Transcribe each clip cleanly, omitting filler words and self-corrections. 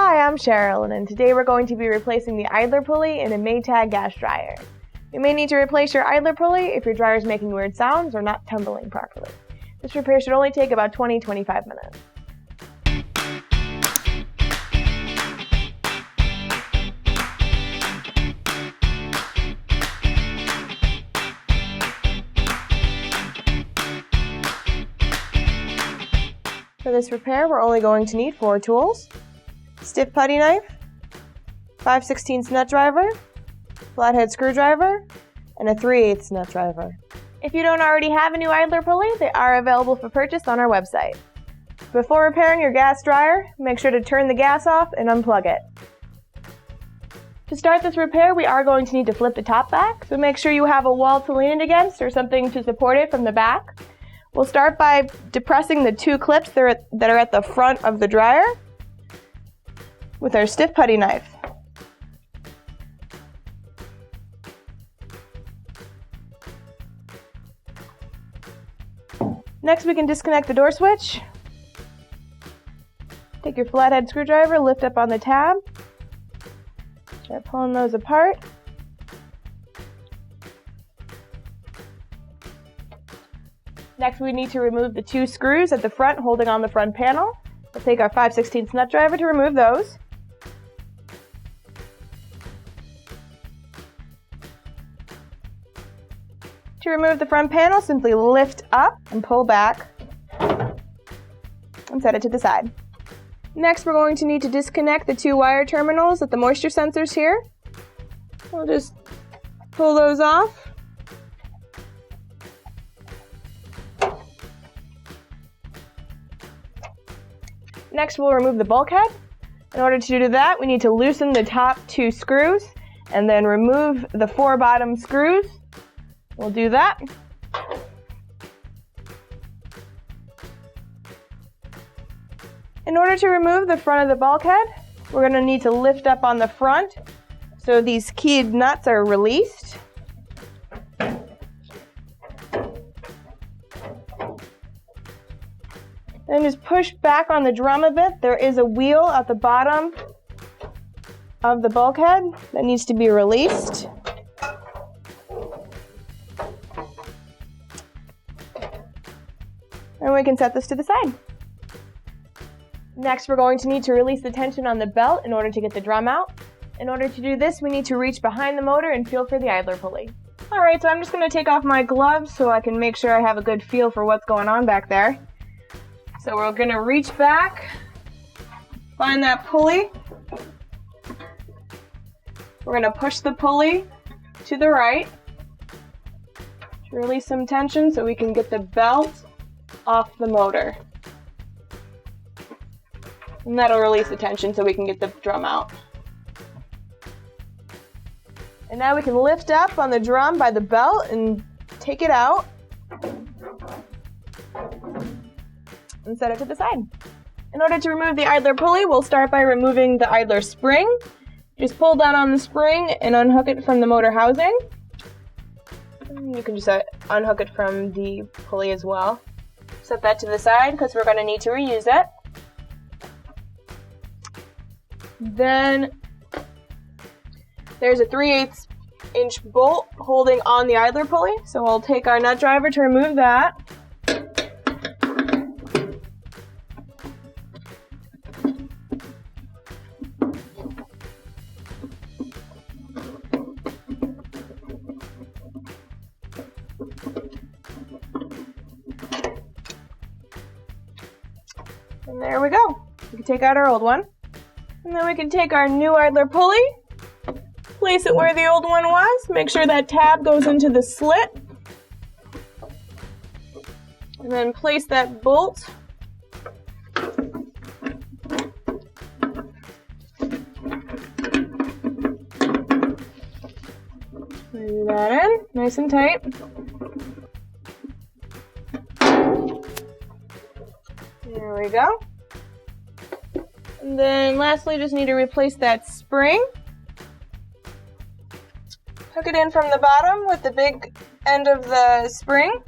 Hi, I'm Cherylin, and today we're going to be replacing the idler pulley in a Maytag gas dryer. You may need to replace your idler pulley if your dryer is making weird sounds or not tumbling properly. This repair should only take about 20-25 minutes. For this repair, we're only going to need 4 tools: stiff putty knife, 5/16 nut driver, flathead screwdriver, and a 3/8 nut driver. If you don't already have a new idler pulley, they are available for purchase on our website. Before repairing your gas dryer, make sure to turn the gas off and unplug it. To start this repair, we are going to need to flip the top back, so make sure you have a wall to lean it against or something to support it from the back. We'll start by depressing the 2 clips that are at the front of the dryer with our stiff putty knife. Next, we can disconnect the door switch. Take your flathead screwdriver, lift up on the tab, start pulling those apart. Next, we need to remove the 2 screws at the front holding on the front panel. We'll take our 5/16 nut driver to remove those. To remove the front panel, simply lift up and pull back and set it to the side. Next, we're going to need to disconnect the 2 wire terminals at the moisture sensors here. We'll just pull those off. Next, we'll remove the bulkhead. In order to do that, we need to loosen the top 2 screws and then remove the 4 bottom screws. We'll do that. In order to remove the front of the bulkhead, we're going to need to lift up on the front so these keyed nuts are released. Then just push back on the drum a bit. There is a wheel at the bottom of the bulkhead that needs to be released. And we can set this to the side. Next, we're going to need to release the tension on the belt in order to get the drum out. In order to do this, we need to reach behind the motor and feel for the idler pulley. Alright, so I'm just going to take off my gloves so I can make sure I have a good feel for what's going on back there. So we're going to reach back, find that pulley. We're going to push the pulley to the right to release some tension so we can get the belt off the motor. And that'll release the tension so we can get the drum out. And now we can lift up on the drum by the belt and take it out and set it to the side. In order to remove the idler pulley, we'll start by removing the idler spring. Just pull down on the spring and unhook it from the motor housing. You can just unhook it from the pulley as well. Set that to the side because we're going to need to reuse it. Then there's a 3/8 inch bolt holding on the idler pulley, so we'll take our nut driver to remove that. And there we go. We can take out our old one. And then we can take our new idler pulley, place it where the old one was, make sure that tab goes into the slit, and then place that bolt screw that in, nice and tight. There we go. And then lastly, just need to replace that spring. Hook it in from the bottom with the big end of the spring.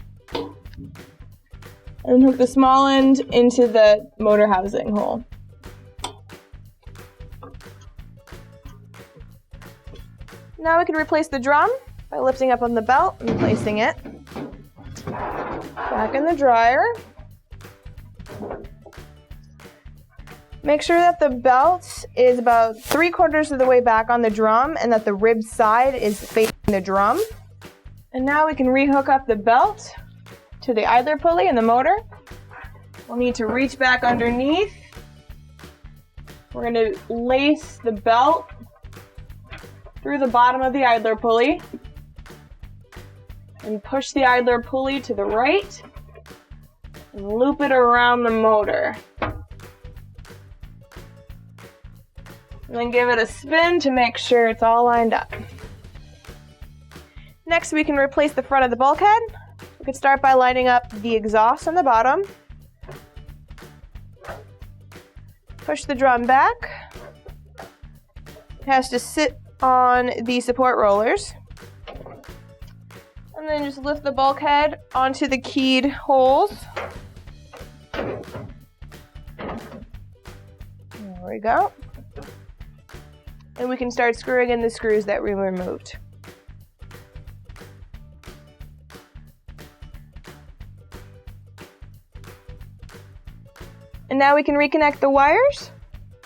And hook the small end into the motor housing hole. Now we can replace the drum by lifting up on the belt and placing it back in the dryer. Make sure that the belt is about 3/4 of the way back on the drum and that the rib side is facing the drum. And now we can rehook up the belt to the idler pulley and the motor. We'll need to reach back underneath. We're going to lace the belt through the bottom of the idler pulley and push the idler pulley to the right and loop it around the motor. And then give it a spin to make sure it's all lined up. Next, we can replace the front of the bulkhead. We can start by lining up the exhaust on the bottom. Push the drum back. It has to sit on the support rollers. And then just lift the bulkhead onto the keyed holes. There we go. And we can start screwing in the screws that we removed. And now we can reconnect the wires.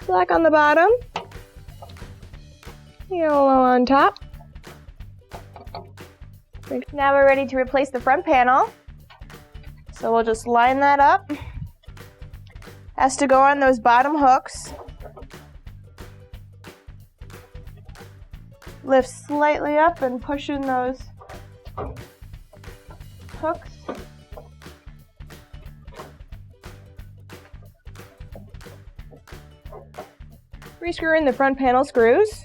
Black on the bottom, yellow on top. Now we're ready to replace the front panel. So we'll just line that up. Has to go on those bottom hooks. Lift slightly up and push in those hooks. Rescrew in the front panel screws.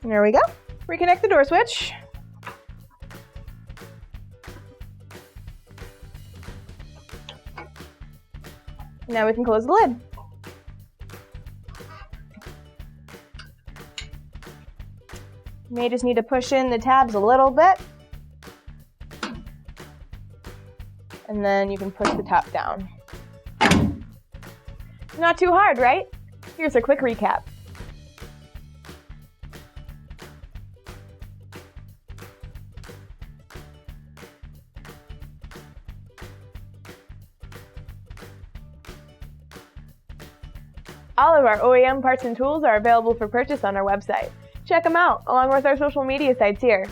There we go. Reconnect the door switch. Now we can close the lid. You may just need to push in the tabs a little bit. And then you can push the top down. Not too hard, right? Here's a quick recap. All of our OEM parts and tools are available for purchase on our website. Check them out, along with our social media sites here.